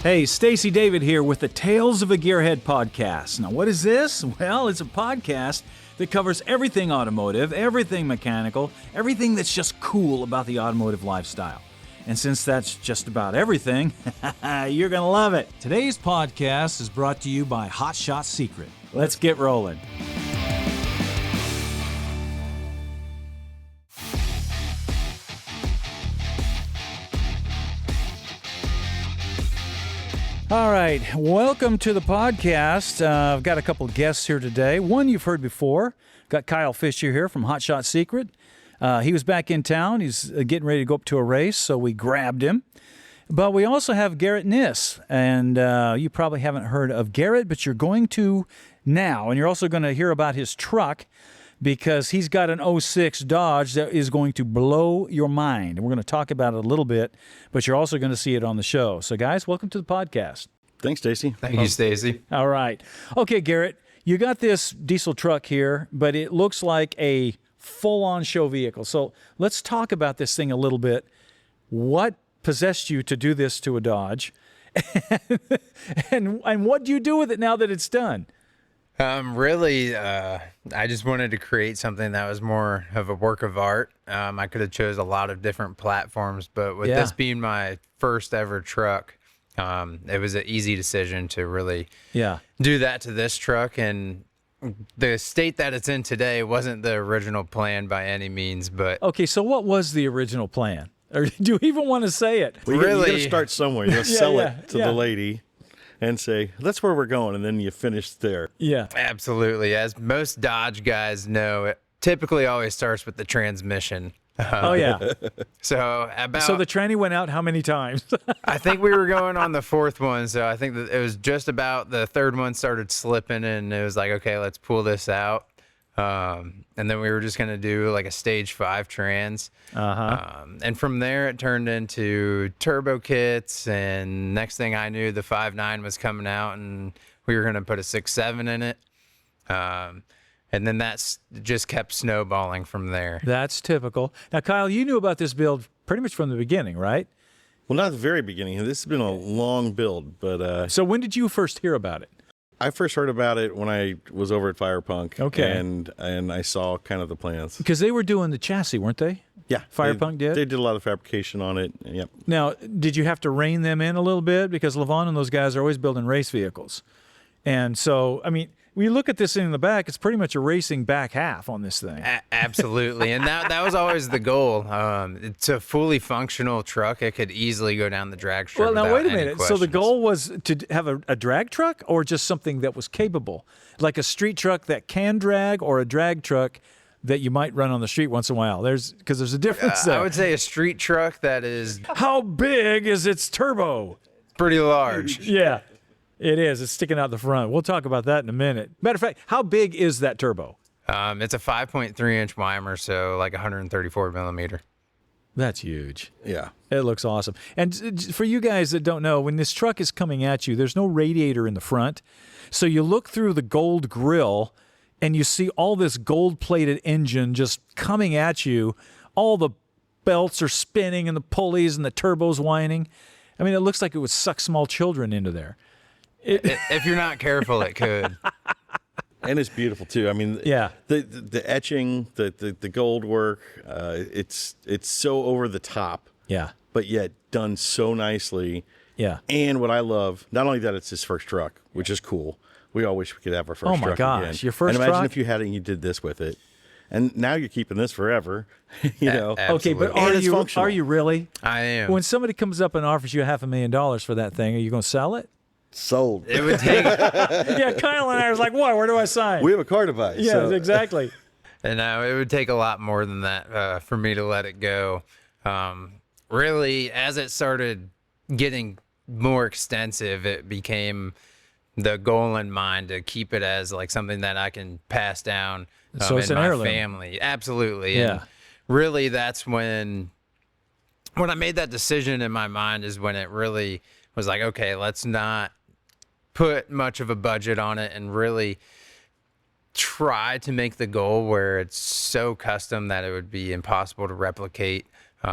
Hey, Stacey David here with the Tales of a Gearhead podcast. Now, what is this? Well, it's a podcast that covers everything automotive, everything mechanical, everything that's just cool about the automotive lifestyle. And since that's just about everything, you're going to love it. Today's podcast is brought to you by Hot Shot Secret. Let's get rolling. All right, welcome to the podcast. I've got a couple of guests here today. One you've heard before. Got Kyle Fischer here from Hot Shot Secret. He was back in town. He's getting ready to go up to a race, so we grabbed him. But we also have Garrett Niss, and you probably haven't heard of Garrett, but you're going to now. And you're also going to hear about his truck because he's got an 06 Dodge that is going to blow your mind. And we're going to talk about it a little bit, but you're also going to see it on the show. So, guys, welcome to the podcast. Thanks, Stacey. Thank you, Stacey. All right. Okay, Garrett, you got this diesel truck here, but it looks like a full-on show vehicle. So let's talk about this thing a little bit. What possessed you to do this to a Dodge? and what do you do with it now that it's done? I just wanted to create something that was more of a work of art. I could have chose a lot of different platforms, but with this being my first ever truck, it was an easy decision to really do that to this truck. And the state that it's in today wasn't the original plan by any means. But okay, so what was the original plan? Or do you even want to say it? Well, you got to start somewhere. You sell it to the lady and say, that's where we're going, and then you finish there. Yeah. Absolutely. As most Dodge guys know, it typically always starts with the transmission. Oh, yeah. So the tranny went out how many times? I think we were going on the fourth one, so I think that it was just about the third one started slipping, and it was like, okay, let's pull this out. And then we were just going to do like a stage 5 trans. And from there it turned into turbo kits, and next thing I knew the 5.9 was coming out and we were going to put a 6.7 in it. And then that's just kept snowballing from there. That's typical. Now, Kyle, you knew about this build pretty much from the beginning, right? Well, not the very beginning. This has been a long build, but so when did you first hear about it? I first heard about it when I was over at Firepunk. Okay. And I saw kind of the plans. Because they were doing the chassis, weren't they? Yeah. Firepunk did? They did a lot of fabrication on it. Yep. Now, did you have to rein them in a little bit? Because Levon and those guys are always building race vehicles. And so, I mean, when you look at this thing in the back, it's pretty much a racing back half on this thing. Absolutely. And that was always the goal. It's a fully functional truck. It could easily go down the drag strip. Well, now, wait a any minute. So the goal was to have a drag truck or just something that was capable? Like a street truck that can drag or a drag truck that you might run on the street once in a while? Because there's a difference there. I would say a street truck that is... How big is its turbo? Pretty large. Yeah. It is. It's sticking out the front. We'll talk about that in a minute. Matter of fact, how big is that turbo? It's a 5.3-inch Weimer, so like 134 millimeter. That's huge. Yeah. It looks awesome. And for you guys that don't know, when this truck is coming at you, there's no radiator in the front. So you look through the gold grill, and you see all this gold-plated engine just coming at you. All the belts are spinning, and the pulleys and the turbos whining. I mean, it looks like it would suck small children into there. If you're not careful, it could. And it's beautiful too. I mean, the etching, the gold work, it's so over the top. Yeah. But yet done so nicely. Yeah. And what I love, not only that it's his first truck, which is cool. We all wish we could have our first truck again. Oh my gosh, your first truck. And imagine truck? if you had it and you did this with it. And now you're keeping this forever, you know. Okay, but are you really? I am. When somebody comes up and offers you $500,000 for that thing, are you going to sell it? Sold. It would take. Yeah, Kyle and I was like, "What? Where do I sign?" We have a car to buy. Yeah, so. Exactly. And it would take a lot more than that for me to let it go. Really, as it started getting more extensive, it became the goal in mind to keep it as like something that I can pass down so it's in an my heirloom. family. Absolutely. Yeah. And really, that's when I made that decision in my mind is when it really was like, okay, let's not put much of a budget on it and really try to make the goal where it's so custom that it would be impossible to replicate,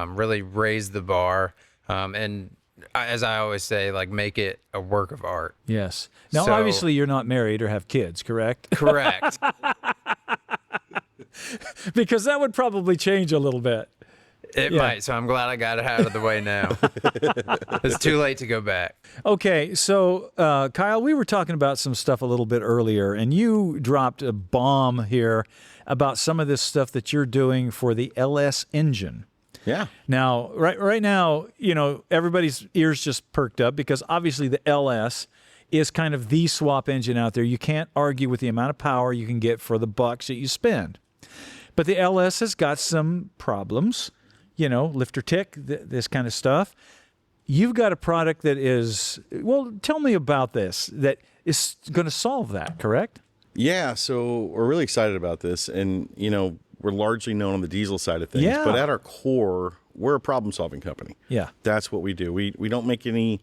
really raise the bar. And as I always say, like make it a work of art. Yes. Now, So- obviously, you're not married or have kids, correct? Correct. Because that would probably change a little bit. It might. So I'm glad I got it out of the way now. It's too late to go back. Okay, so Kyle, we were talking about some stuff a little bit earlier, and you dropped a bomb here about some of this stuff that you're doing for the LS engine. Yeah. Now, right now, you know, everybody's ears just perked up because obviously the LS is kind of the swap engine out there. You can't argue with the amount of power you can get for the bucks that you spend. But the LS has got some problems, you know, lifter tick, this kind of stuff. You've got a product that is, well, tell me about this, that is going to solve that, correct? Yeah, so we're really excited about this. And, you know, we're largely known on the diesel side of things. Yeah. But at our core, we're a problem-solving company. Yeah. That's what we do. We don't make any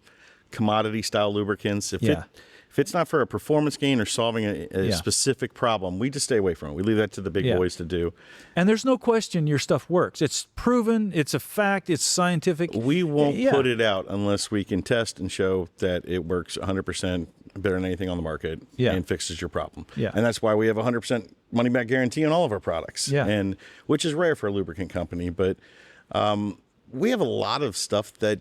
commodity-style lubricants. If it's not for a performance gain or solving a specific problem, we just stay away from it. We leave that to the big boys to do. And there's no question your stuff works. It's proven, it's a fact, it's scientific. We won't put it out unless we can test and show that it works 100% better than anything on the market and fixes your problem. Yeah. And that's why we have a 100% money-back guarantee on all of our products, and which is rare for a lubricant company. But we have a lot of stuff that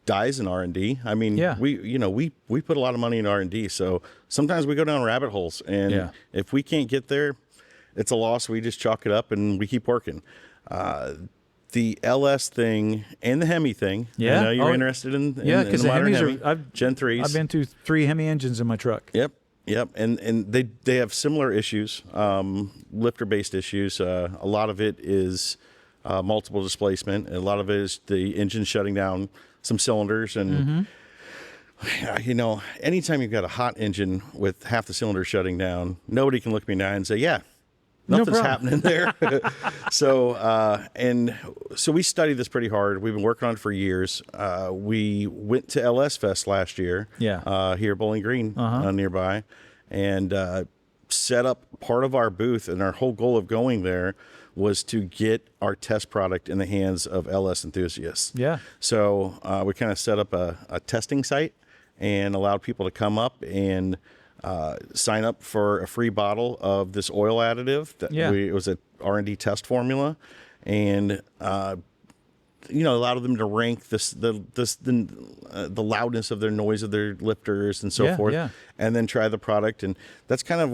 dies in R&D. I mean, we put a lot of money in R&D, so sometimes we go down rabbit holes, and if we can't get there, it's a loss. We just chalk it up and we keep working. The LS thing and the Hemi thing. I know you're interested in the modern Hemi. Gen 3s. I've been through 3 Hemi engines in my truck. Yep. And they have similar issues, lifter-based issues. A lot of it is multiple displacement. A lot of it is the engine shutting down some cylinders. And, you know, anytime you've got a hot engine with half the cylinders shutting down, nobody can look me in the eye and say, nothing's happening there. So we studied this pretty hard. We've been working on it for years. We went to LS Fest last year here at Bowling Green nearby, and set up part of our booth. And our whole goal of going there was to get our test product in the hands of LS enthusiasts. Yeah. So we kind of set up a testing site and allowed people to come up and sign up for a free bottle of this oil additive. It was a R&D test formula, and allowed them to rank the loudness of their noise of their lifters and so forth, and then try the product. And that's kind of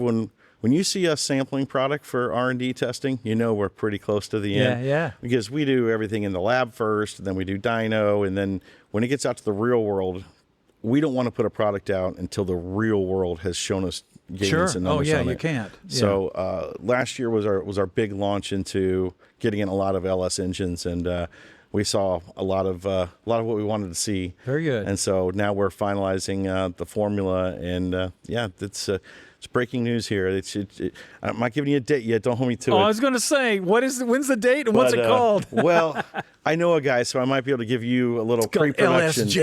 when you see us sampling product for R&D testing, you know we're pretty close to the end. Because we do everything in the lab first, and then we do dyno, and then when it gets out to the real world, we don't want to put a product out until the real world has shown us gains and numbers on it. You can't. So last year was our big launch into getting in a lot of LS engines, and we saw a lot of what we wanted to see. Very good. And so now we're finalizing the formula, and it's breaking news here. I'm not giving you a date yet. Don't hold me to it. I was going to say, when's the date and what's it called? Well, I know a guy, so I might be able to give you a little pre-production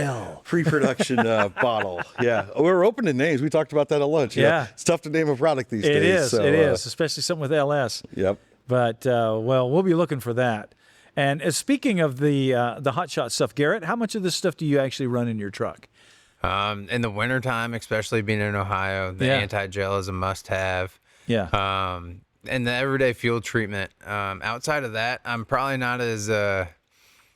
bottle. Yeah, we're open to names. We talked about that at lunch. It's tough to name a product these days. It is, especially something with LS. Yep. But we'll be looking for that. And speaking of the hotshot stuff, Garrett, how much of this stuff do you actually run in your truck? In the wintertime, especially being in Ohio, the anti-gel is a must-have. Yeah. And the everyday fuel treatment. Outside of that, I'm probably not as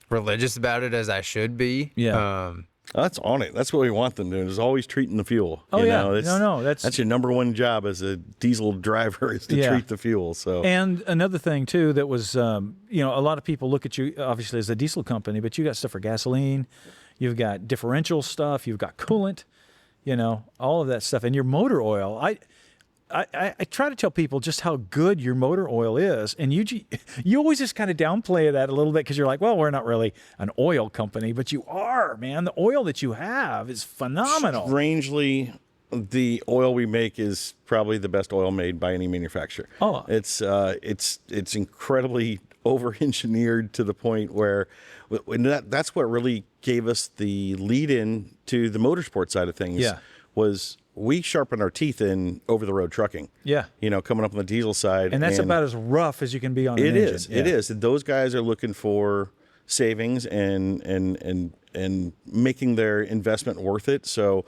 religious about it as I should be. Yeah. That's on it. That's what we want them to do, is always treating the fuel. That's your number one job as a diesel driver, is to treat the fuel. So. And another thing, too, that was, a lot of people look at you, obviously, as a diesel company, but you got stuff for gasoline. You've got differential stuff. You've got coolant, all of that stuff. And your motor oil, I try to tell people just how good your motor oil is. And you always just kind of downplay that a little bit because you're like, well, we're not really an oil company. But you are, man. The oil that you have is phenomenal. Strangely, the oil we make is probably the best oil made by any manufacturer. Oh. It's incredibly over-engineered to the point where that's what really gave us the lead-in to the motorsport side of things. Was we sharpened our teeth in over-the-road trucking. Coming up on the diesel side. And that's about as rough as you can be on an engine. It is. And those guys are looking for savings and making their investment worth it. So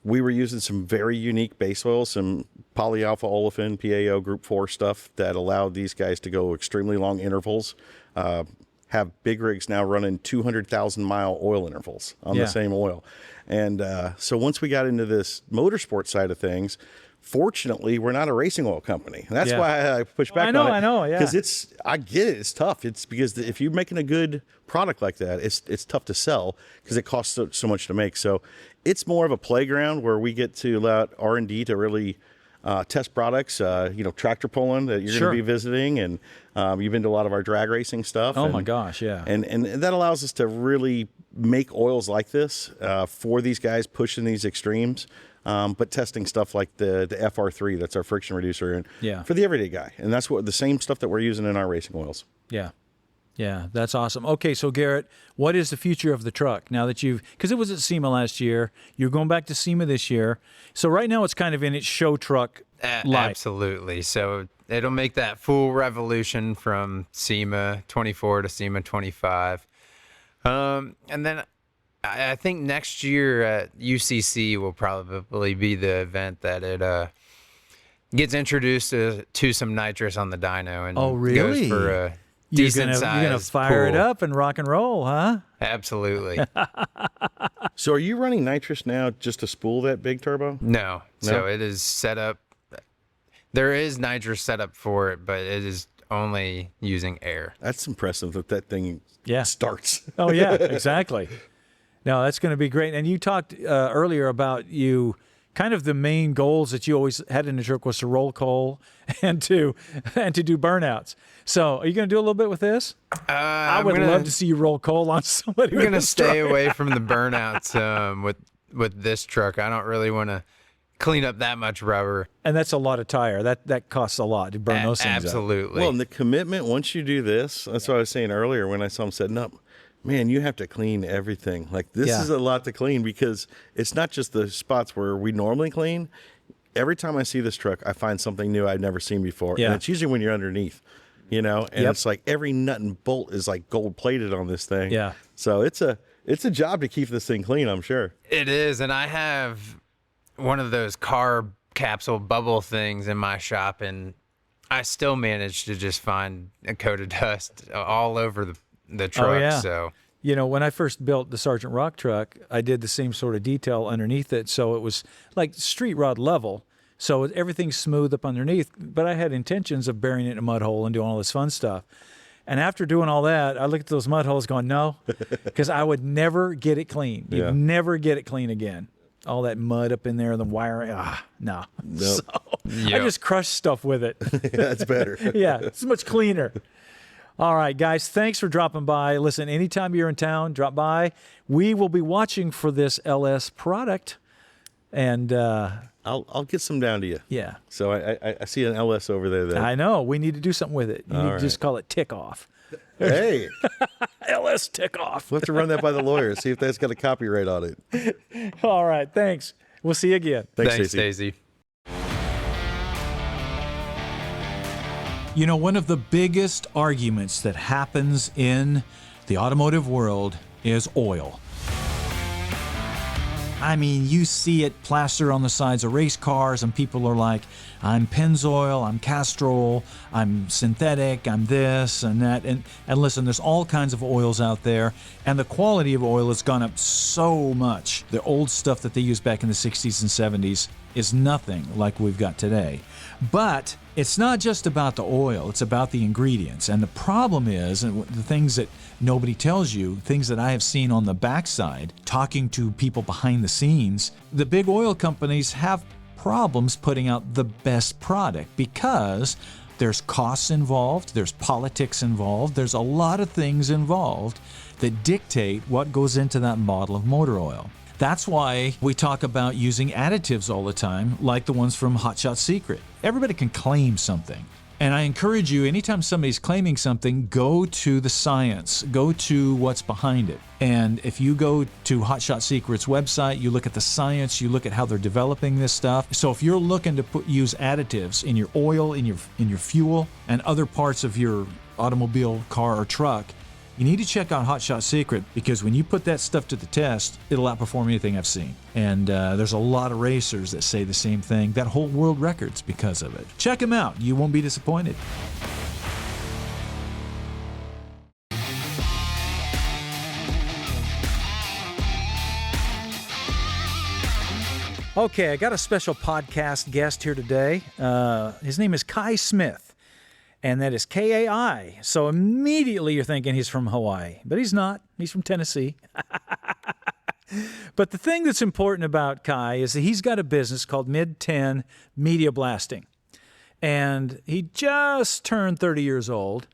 we were using some very unique base oils, some polyalpha olefin, PAO Group 4 stuff that allowed these guys to go extremely long intervals. Have big rigs now running 200,000-mile oil intervals on the same oil. And so once we got into this motorsport side of things, fortunately, we're not a racing oil company. And that's why I push back on it. I know, yeah. Because I get it. It's tough. It's because if you're making a good product like that, it's tough to sell because it costs so much to make. So it's more of a playground where we get to allow R&D to really test products, tractor pulling that you're going to be visiting. And you've been to a lot of our drag racing stuff. Oh, my gosh, yeah. And that allows us to really make oils like this for these guys pushing these extremes. But testing stuff like the FR3, that's our friction reducer, and for the everyday guy. And that's the same stuff that we're using in our racing oils. Yeah. Yeah, that's awesome. Okay, so Garrett, what is the future of the truck now that because it was at SEMA last year, you're going back to SEMA this year. So right now it's kind of in its show truck life. Absolutely. So it'll make that full revolution from SEMA 24 to SEMA 25. And then I think next year at UCC will probably be the event that it gets introduced to some nitrous on the dyno and goes for a decent size. You're gonna fire it up and rock and roll, huh? Absolutely. So are you running nitrous now just to spool that big turbo? No. So it is set up. There is nitrous set up for it, but it is only using air. That's impressive that thing starts. Oh, yeah, exactly. No, that's going to be great. And you talked earlier about kind of the main goals that you always had in the truck was to roll coal and to do burnouts. So are you going to do a little bit with this? I would love to see you roll coal on somebody. We're going to stay away from the burnouts with this truck. I don't really want to clean up that much rubber. And that's a lot of tire. That costs a lot to burn those things Absolutely. up. Well, and the commitment, once you do this, that's what I was saying earlier when I saw them setting up. Man, you have to clean everything. Like this is a lot to clean because it's not just the spots where we normally clean. Every time I see this truck, I find something new I've never seen before. Yeah. And it's usually when you're underneath, and it's like every nut and bolt is like gold plated on this thing. Yeah. So it's a job to keep this thing clean, I'm sure. It is. And I have one of those carb capsule bubble things in my shop, and I still manage to just find a coat of dust all over the truck. Oh, yeah. So when I first built the Sergeant Rock truck, I did the same sort of detail underneath it, so it was like street rod level, so everything's smooth up underneath. But I had intentions of burying it in a mud hole and doing all this fun stuff. And after doing all that, I looked at those mud holes going, no, because I would never get it clean. You'd never get it clean again. All that mud up in there, the wiring, no. Nope. So I just crushed stuff with it. That's better. Yeah, it's much cleaner. All right, guys, thanks for dropping by. Listen, anytime you're in town, drop by. We will be watching for this LS product, and I'll get some down to you. yeah, So I see an LS over there. That I know. We need to do something with it. You need to just call it Tick Off. hey, LS Tick Off. we'll have to run that by the lawyer, see if that's got a copyright on it. All right, thanks. We'll see you again. Thanks, thanks, Stacey. Daisy. One of the biggest arguments that happens in the automotive world is oil. I mean, you see it plastered on the sides of race cars, and people are like, I'm Pennzoil, I'm Castrol, I'm synthetic, I'm this and that. And listen, there's all kinds of oils out there, and the quality of oil has gone up so much. The old stuff that they used back in the 60s and 70s is nothing like we've got today. But it's not just about the oil, it's about the ingredients. And the problem is, and the things that nobody tells you, things that I have seen on the backside, talking to people behind the scenes, the big oil companies have problems putting out the best product because there's costs involved, there's politics involved, there's a lot of things involved that dictate what goes into that bottle of motor oil. That's why we talk about using additives all the time, like the ones from Hot Shot Secret. Everybody can claim something. And I encourage you, anytime somebody's claiming something, go to the science, go to what's behind it. And if you go to Hot Shot Secret's website, you look at the science, you look at how they're developing this stuff. So if you're looking to use additives in your oil, in your fuel, and other parts of your automobile, car, or truck, you need to check out Hot Shot Secret, because when you put that stuff to the test, it'll outperform anything I've seen. And there's a lot of racers that say the same thing that hold world records because of it. Check them out. You won't be disappointed. Okay, I got a special podcast guest here today. His name is Kai Smith, and that is Kai. So immediately you're thinking he's from Hawaii, but he's not. He's from Tennessee. But the thing that's important about Kai is that he's got a business called Mid-Tenn Media Blasting. And he just turned 30 years old,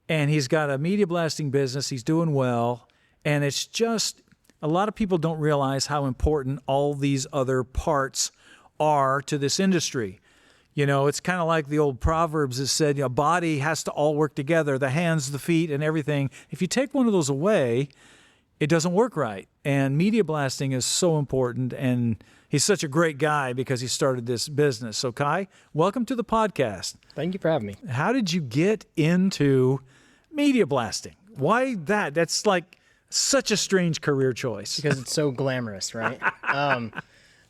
and he's got a media blasting business. He's doing well, and it's just... a lot of people don't realize how important all these other parts are to this industry. You know, it's kind of like the old Proverbs that said, a body has to all work together, the hands, the feet, and everything. If you take one of those away, it doesn't work right. And media blasting is so important, and he's such a great guy because he started this business. So, Kai, welcome to the podcast. Thank you for having me. How did you get into media blasting? Why that? That's like... such a strange career choice. Because it's so glamorous, right?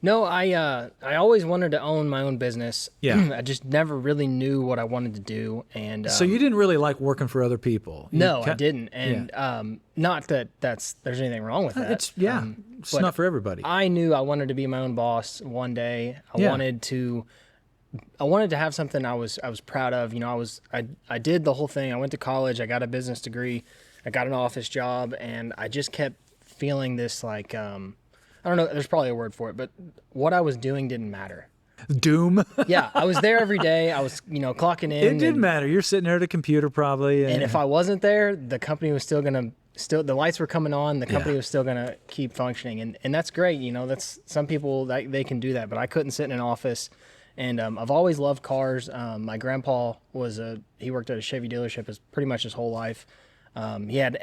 No, I always wanted to own my own business. Yeah. I just never really knew what I wanted to do. And So you didn't really like working for other people? No, I didn't. And not that there's anything wrong with that. It's but not for everybody. I knew I wanted to be my own boss one day. I wanted to have something I was proud of. You know, I did the whole thing. I went to college. I got a business degree. I got an office job, and I just kept feeling this like, I don't know, there's probably a word for it, but what I was doing didn't matter. Doom. Yeah, I was there every day. I was, clocking in. It didn't matter. You're sitting there at a computer probably. And if I wasn't there, the company was still going to, the lights were coming on, the company was still going to keep functioning. And that's great. That's some people, they can do that, but I couldn't sit in an office. And I've always loved cars. My grandpa he worked at a Chevy dealership pretty much his whole life. He had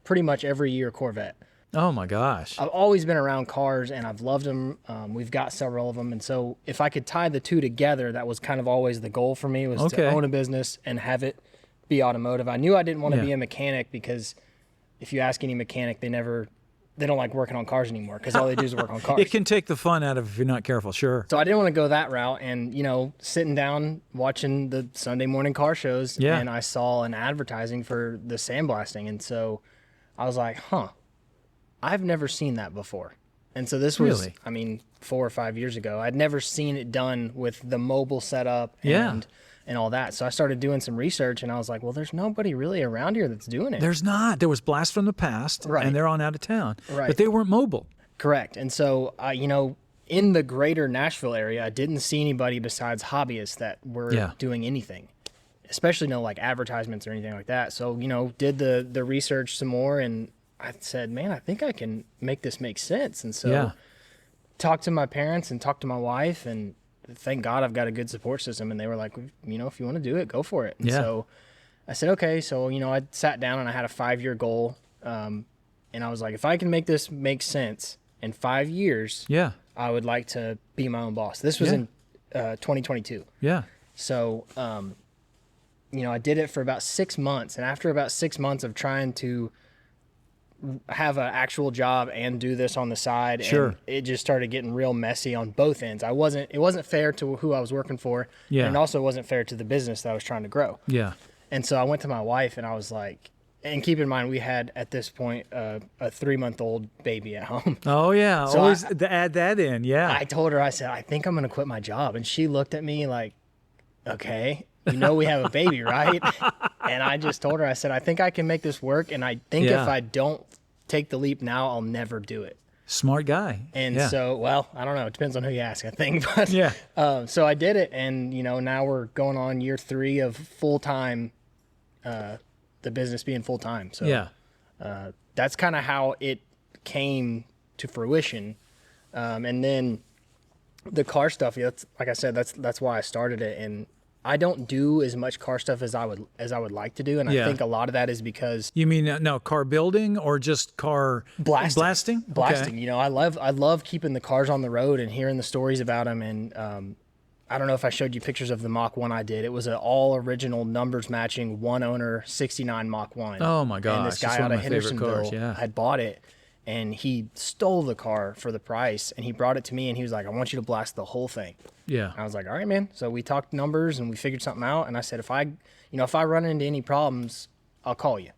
pretty much every year Corvette. Oh my gosh. I've always been around cars, and I've loved them. We've got several of them. And so if I could tie the two together, that was kind of always the goal for me, was to own a business and have it be automotive. I knew I didn't want to be a mechanic, because if you ask any mechanic, they don't like working on cars anymore, because all they do is work on cars. It can take the fun out of if you're not careful, sure. So I didn't want to go that route, and sitting down watching the Sunday morning car shows, and I saw an advertising for the sandblasting, and so I was like, I've never seen that before. And so this was, 4 or 5 years ago. I'd never seen it done with the mobile setup and all that. So I started doing some research, and I was like, well, there's nobody really around here that's doing it. There's not. There was Blast from the Past, and they're on out of town. Right. But they weren't mobile. Correct. And so, in the greater Nashville area, I didn't see anybody besides hobbyists that were doing anything, especially no like advertisements or anything like that. So, did the research some more, and I said, man, I think I can make this make sense. And so talked to my parents and talked to my wife, and thank God I've got a good support system. And they were like, if you want to do it, go for it. And so I said, okay. So, I sat down and I had a 5-year goal. And I was like, if I can make this make sense in 5 years, I would like to be my own boss. This was in 2022. Yeah. So, I did it for about 6 months. And after about 6 months of trying to have an actual job and do this on the side, and it just started getting real messy on both ends. It wasn't fair to who I was working for, and it also wasn't fair to the business that I was trying to grow. Yeah. And so I went to my wife, and I was like, and keep in mind, we had at this point a 3-month-old baby at home. Oh yeah, so always add that in. Yeah. I told her, I said, I think I'm going to quit my job, and she looked at me like, okay, we have a baby, right? And I just told her, I said, I think I can make this work, and I think if I don't take the leap now, I'll never do it. Smart guy. And so, well, I don't know. It depends on who you ask, I think. But so I did it, and now we're going on year 3 of full-time, the business being full-time. So that's kind of how it came to fruition. And then the car stuff, like I said, that's why I started it. And I don't do as much car stuff as I would like to do, and I think a lot of that is because you mean car building or just car blasting? Okay. I love keeping the cars on the road and hearing the stories about them, and I don't know if I showed you pictures of the Mach 1 I did. It was an all original numbers matching one owner 69 Mach 1. Oh my gosh. And this guy It's one out of of my favorite cars, Hendersonville had bought it, and he stole the car for the price, and he brought it to me, and he was like, I want you to blast the whole thing. Yeah. I was like, all right, man. So we talked numbers and we figured something out. And I said, if I run into any problems, I'll call you.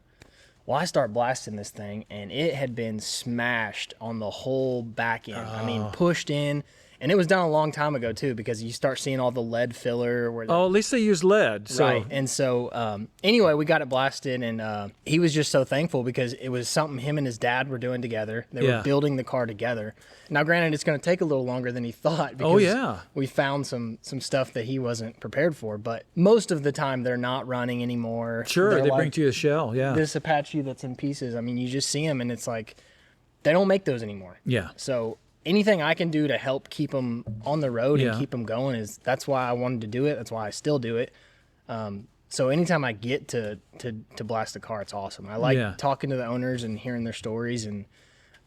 Well, I start blasting this thing, and it had been smashed on the whole back end. I mean, pushed in. And it was done a long time ago, too, because you start seeing all the lead filler. Where at least they use lead. So. Right. And so, anyway, we got it blasted, and he was just so thankful because it was something him and his dad were doing together. They were building the car together. Now, granted, it's going to take a little longer than he thought because we found some stuff that he wasn't prepared for. But most of the time, they're not running anymore. Sure, they bring to you a shell, This Apache that's in pieces, I mean, you just see them, and it's like they don't make those anymore. Yeah. So anything I can do to help keep them on the road and keep them going that's why I wanted to do it. That's why I still do it. So anytime I get to blast a car, it's awesome. I like talking to the owners and hearing their stories, and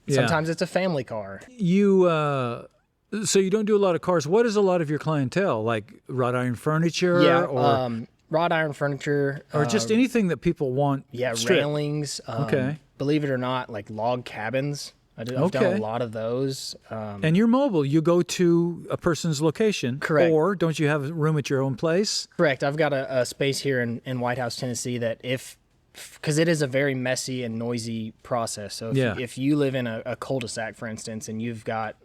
sometimes it's a family car. So you don't do a lot of cars. What is a lot of your clientele? Like wrought iron furniture? Yeah, or wrought iron furniture. Or just anything that people want. Yeah, stripped. Railings. Okay. Believe it or not, like log cabins. I've done a lot of those. And you're mobile. You go to a person's location. Correct. Or don't you have room at your own place? Correct. I've got a space here in White House, Tennessee that because it is a very messy and noisy process. So if you live in a cul-de-sac, for instance, and you've got,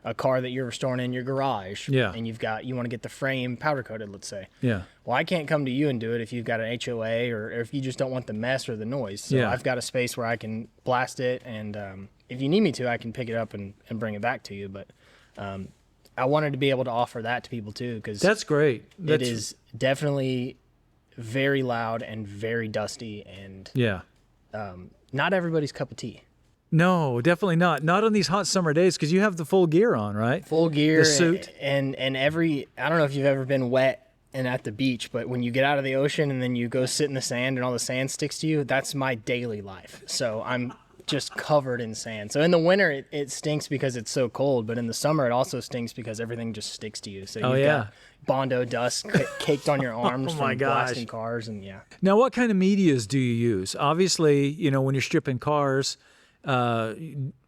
a car that you're restoring in your garage, and you want to get the frame powder coated, let's say. Yeah. Well, I can't come to you and do it if you've got an HOA or if you just don't want the mess or the noise. So I've got a space where I can blast it, and if you need me to, I can pick it up and bring it back to you. But I wanted to be able to offer that to people too, because that's great. It is definitely very loud and very dusty, and not everybody's cup of tea. No, definitely not. Not on these hot summer days, because you have the full gear on, right? Full gear, the suit, and I don't know if you've ever been wet and at the beach, but when you get out of the ocean and then you go sit in the sand and all the sand sticks to you, that's my daily life. So I'm just covered in sand. So in the winter it stinks because it's so cold, but in the summer it also stinks because everything just sticks to you. So you've got Bondo dust caked on your arms from blasting cars, and Now, what kind of medias do you use? Obviously, when you're stripping cars,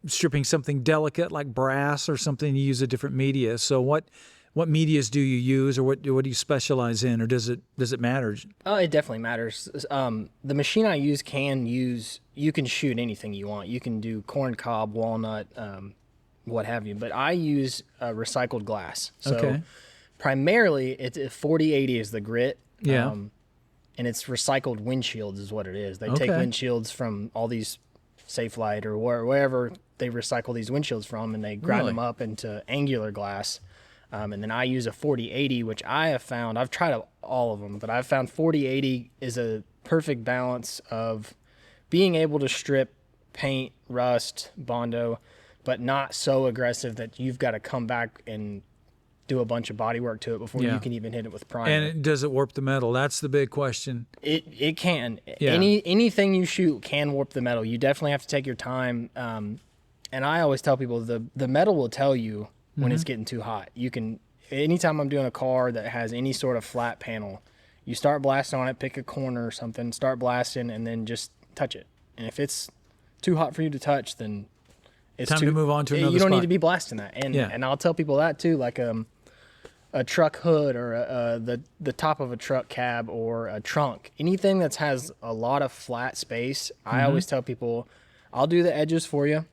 stripping something delicate like brass or something, you use a different media. So what medias do you use, or what do you specialize in, or does it matter? It definitely matters. The machine I use you can shoot anything you want. You can do corn cob, walnut, what have you. But I use recycled glass. So primarily it's 4080 is the grit. Yeah. And it's recycled windshields is what it is. They take windshields from all these Safelite or wherever they recycle these windshields from, and they grind them up into angular glass. And then I use a 4080, which I have found, I've tried all of them, but I've found 4080 is a perfect balance of being able to strip paint, rust, Bondo, but not so aggressive that you've got to come back and do a bunch of body work to it before you can even hit it with primer. And does it warp the metal? That's the big question. It can. Yeah. Anything you shoot can warp the metal. You definitely have to take your time. And I always tell people the metal will tell you when it's getting too hot. You can, anytime I'm doing a car that has any sort of flat panel, you start blasting on it, pick a corner or something, start blasting, and then just touch it. And if it's too hot for you to touch, then it's time to move on to another You don't spot. need to be blasting that. And I'll tell people that too, like a truck hood or the top of a truck cab or a trunk. Anything that has a lot of flat space, I always tell people, I'll do the edges for you.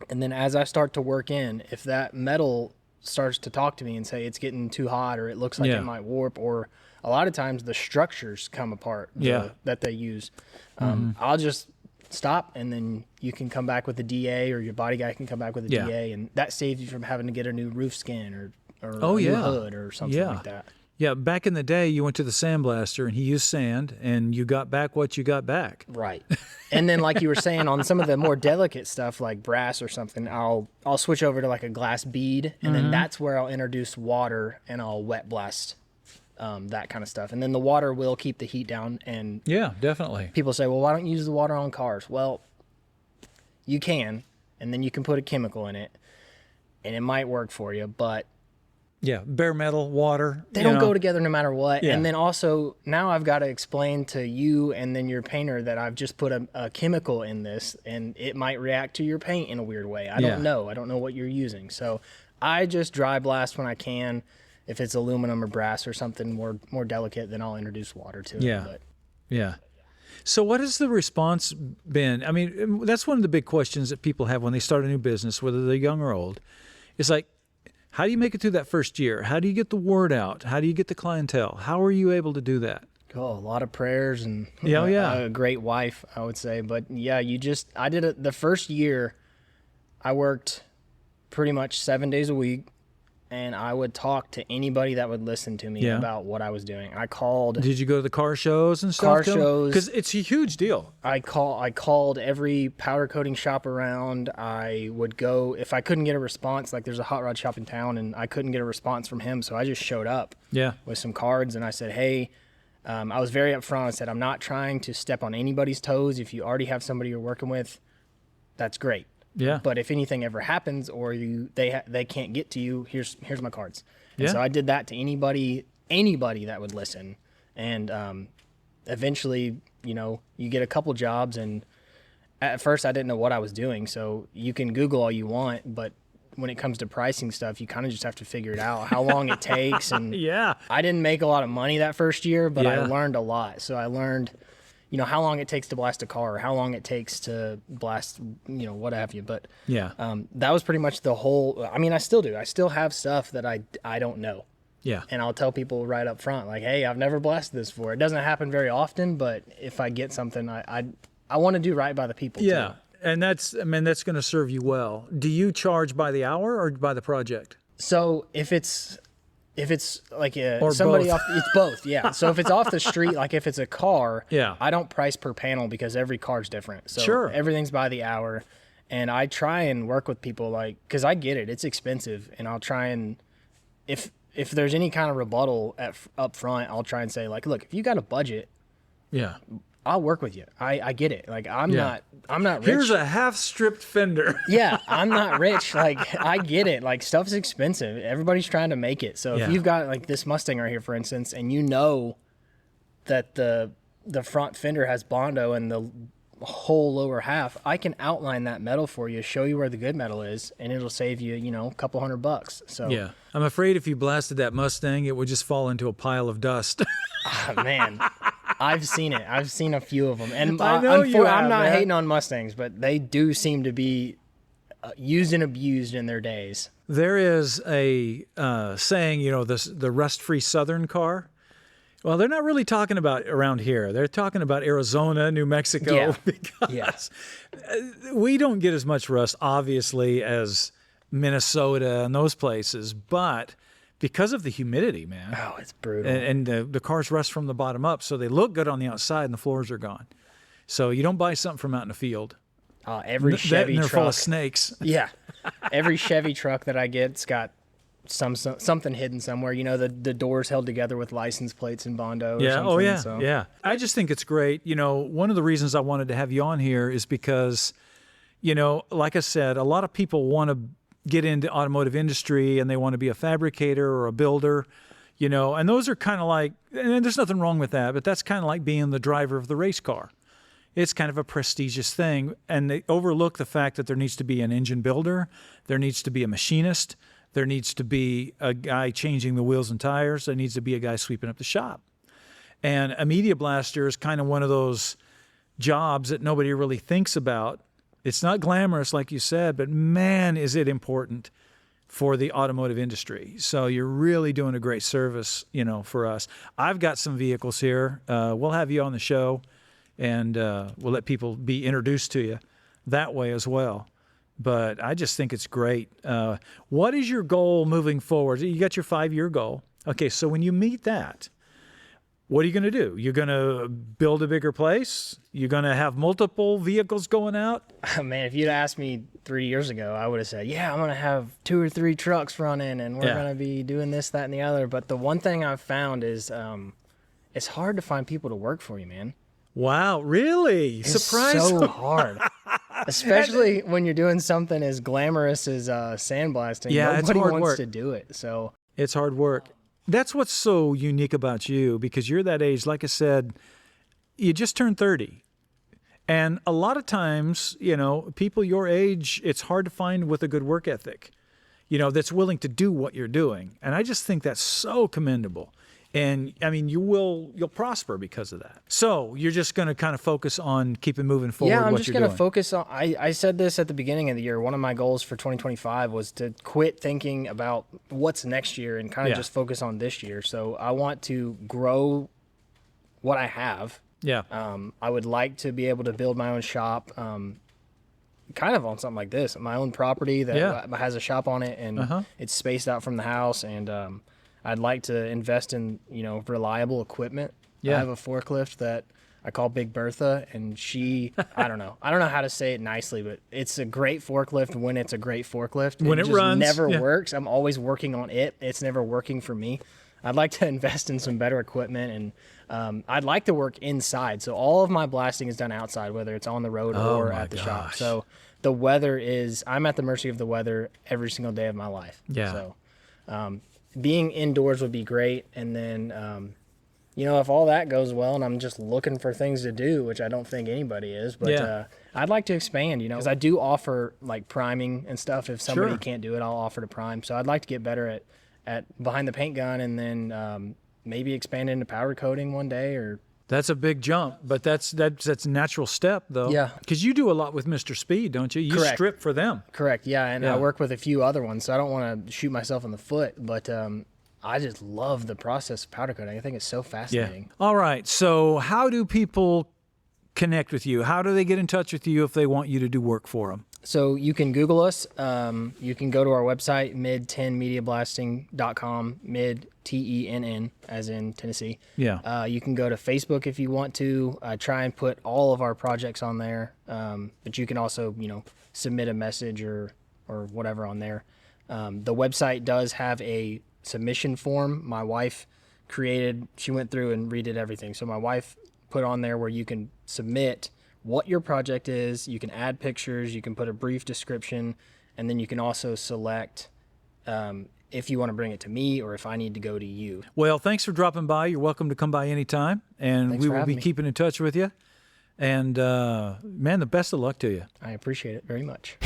And then as I start to work in, if that metal starts to talk to me and say it's getting too hot or it looks like it might warp, or a lot of times the structures come apart that they use, I'll just stop, and then you can come back with a DA, or your body guy can come back with a DA, and that saves you from having to get a new roof skin or a new hood or something like that. Yeah, back in the day, you went to the sandblaster and he used sand, and you got back what you got back. Right. And then, like you were saying, on some of the more delicate stuff like brass or something, I'll switch over to like a glass bead, and then that's where I'll introduce water and I'll wet blast that kind of stuff. And then the water will keep the heat down. And yeah, definitely. People say, well, why don't you use the water on cars? Well, you can, and then you can put a chemical in it, and it might work for you, but Yeah, bare metal, water. They don't go together no matter what. Yeah. And then also now I've got to explain to you and then your painter that I've just put a chemical in this and it might react to your paint in a weird way. I don't know. I don't know what you're using. So I just dry blast when I can. If it's aluminum or brass or something more delicate, then I'll introduce water to it. Yeah. But Yeah. So what has the response been? I mean, that's one of the big questions that people have when they start a new business, whether they're young or old. It's like, how do you make it through that first year? How do you get the word out? How do you get the clientele? How are you able to do that? a lot of prayers and a great wife, I would say. But yeah, I did it the first year. I worked pretty much 7 days a week. And I would talk to anybody that would listen to me about what I was doing. I called. Did you go to the car shows and stuff? Car shows. Because it's a huge deal. I called every powder coating shop around. I would go, if I couldn't get a response, like there's a hot rod shop in town, and I couldn't get a response from him, so I just showed up with some cards, and I said, hey, I was very upfront. I said, I'm not trying to step on anybody's toes. If you already have somebody you're working with, that's great. Yeah. But if anything ever happens or they can't get to you, here's my cards. And so I did that to anybody that would listen. And eventually, you get a couple jobs, and at first I didn't know what I was doing. So you can Google all you want, but when it comes to pricing stuff, you kind of just have to figure it out, how long it takes. And I didn't make a lot of money that first year, but I learned a lot. So I learned how long it takes to blast a car, or how long it takes to blast, what have you. But that was pretty much the whole. I mean, I still do. I still have stuff that I don't know. Yeah. And I'll tell people right up front, like, hey, I've never blasted this before. It doesn't happen very often, but if I get something, I want to do right by the people. Yeah. Too. And that's going to serve you well. Do you charge by the hour or by the project? So if it's like or somebody both. it's both, yeah. So if it's off the street, like if it's a car, I don't price per panel because every car's different. So everything's by the hour, and I try and work with people because I get it, it's expensive, and I'll try and if there's any kind of rebuttal up front, I'll try and say like, look, if you got a budget, I'll work with you. I get it. Like I'm not rich. Here's a half-stripped fender. I'm not rich. Like I get it. Like stuff's expensive. Everybody's trying to make it. So if you've got like this Mustang right here, for instance, and you know that the front fender has Bondo and the whole lower half, I can outline that metal for you, show you where the good metal is, and it'll save you, a couple $100. So I'm afraid if you blasted that Mustang, it would just fall into a pile of dust. Oh, man. I've seen it. I've seen a few of them. And I know I'm not hating on Mustangs, but they do seem to be used and abused in their days. There is a saying, the rust-free Southern car. Well, they're not really talking about around here. They're talking about Arizona, New Mexico, because we don't get as much rust, obviously, as Minnesota and those places, but because of the humidity, man. Oh, it's brutal. And the cars rust from the bottom up, so they look good on the outside and the floors are gone. So you don't buy something from out in the field. Every Chevy they're truck. full of snakes. Yeah. Every Chevy truck that I get's got something hidden somewhere. The doors held together with license plates and Bondo or something. Yeah. I just think it's great. One of the reasons I wanted to have you on here is because, like I said, a lot of people want to get into automotive industry and they want to be a fabricator or a builder, and those are kind of like, and there's nothing wrong with that, but that's kind of like being the driver of the race car. It's kind of a prestigious thing, and they overlook the fact that there needs to be an engine builder, there needs to be a machinist, there needs to be a guy changing the wheels and tires, there needs to be a guy sweeping up the shop. And a media blaster is kind of one of those jobs that nobody really thinks about. It's not glamorous, like you said, but man, is it important for the automotive industry. So you're really doing a great service, for us. I've got some vehicles here. We'll have you on the show, and we'll let people be introduced to you that way as well. But I just think it's great. What is your goal moving forward? You got your 5-year goal. Okay, so when you meet that, what are you going to do? You're going to build a bigger place? You're going to have multiple vehicles going out? Man, if you'd asked me 3 years ago, I would have said, I'm going to have 2 or 3 trucks running, and we're going to be doing this, that, and the other. But the one thing I've found is it's hard to find people to work for you, man. Wow, really? It's so hard. Especially when you're doing something as glamorous as sandblasting. Yeah, Nobody it's hard wants work. to do it. So It's hard work. That's what's so unique about you, because you're that age. Like I said, you just turned 30. And a lot of times, people your age, it's hard to find with a good work ethic, that's willing to do what you're doing. And I just think that's so commendable. And I mean, you'll prosper because of that. So you're just going to kind of focus on keeping moving forward. Yeah, I'm just going to focus on. I said this at the beginning of the year. One of my goals for 2025 was to quit thinking about what's next year and kind of just focus on this year. So I want to grow what I have. Yeah. I would like to be able to build my own shop, kind of on something like this, my own property that has a shop on it, and it's spaced out from the house, and I'd like to invest in, reliable equipment. Yeah. I have a forklift that I call Big Bertha, and I don't know how to say it nicely, but it's a great forklift when it's a great forklift. When it just runs, never works. I'm always working on it. It's never working for me. I'd like to invest in some better equipment, and I'd like to work inside. So all of my blasting is done outside, whether it's on the road or at the shop. So the weather I'm at the mercy of the weather every single day of my life. Yeah. So being indoors would be great. And then, if all that goes well and I'm just looking for things to do, which I don't think anybody is, but I'd like to expand, because I do offer like priming and stuff. If somebody can't do it, I'll offer to prime. So I'd like to get better at behind the paint gun, and then maybe expand into powder coating one day. Or that's a big jump, but that's a natural step, though. Yeah. Because you do a lot with Mr. Speed, don't you? You Correct. strip for them. Correct. Yeah, and I work with a few other ones, so I don't want to shoot myself in the foot, but I just love the process of powder coating. I think it's so fascinating. Yeah. All right. So how do people connect with you? How do they get in touch with you if they want you to do work for them? So you can Google us. You can go to our website, Mid-TennMediaBlasting.com, Mid-TENN, as in Tennessee. Yeah. You can go to Facebook if you want to. I try and put all of our projects on there. But you can also, submit a message or whatever on there. The website does have a submission form my wife created. She went through and redid everything. So my wife put on there where you can submit what your project is. You can add pictures, you can put a brief description, and then you can also select if you want to bring it to me or if I need to go to you. Well, thanks for dropping by. You're welcome to come by anytime, and Thanks we for will be having me. keeping in touch with you. And man, the best of luck to you. I appreciate it very much.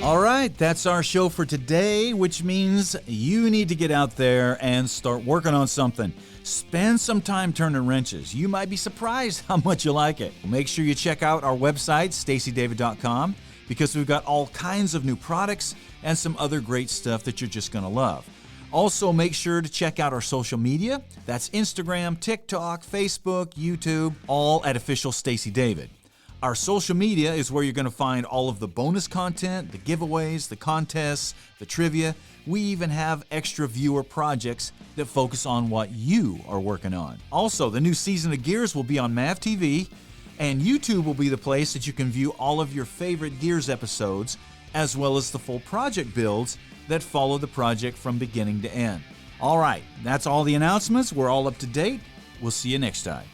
All right, that's our show for today, which means you need to get out there and start working on something. Spend some time turning wrenches. You might be surprised how much you like it. Make sure you check out our website, StaceyDavid.com, because we've got all kinds of new products and some other great stuff that you're just going to love. Also, make sure to check out our social media. That's Instagram, TikTok, Facebook, YouTube, all at Official Stacey David. Our social media is where you're going to find all of the bonus content, the giveaways, the contests, the trivia. We even have extra viewer projects that focus on what you are working on. Also, the new season of Gears will be on MAV TV, and YouTube will be the place that you can view all of your favorite Gears episodes, as well as the full project builds that follow the project from beginning to end. All right, that's all the announcements. We're all up to date. We'll see you next time.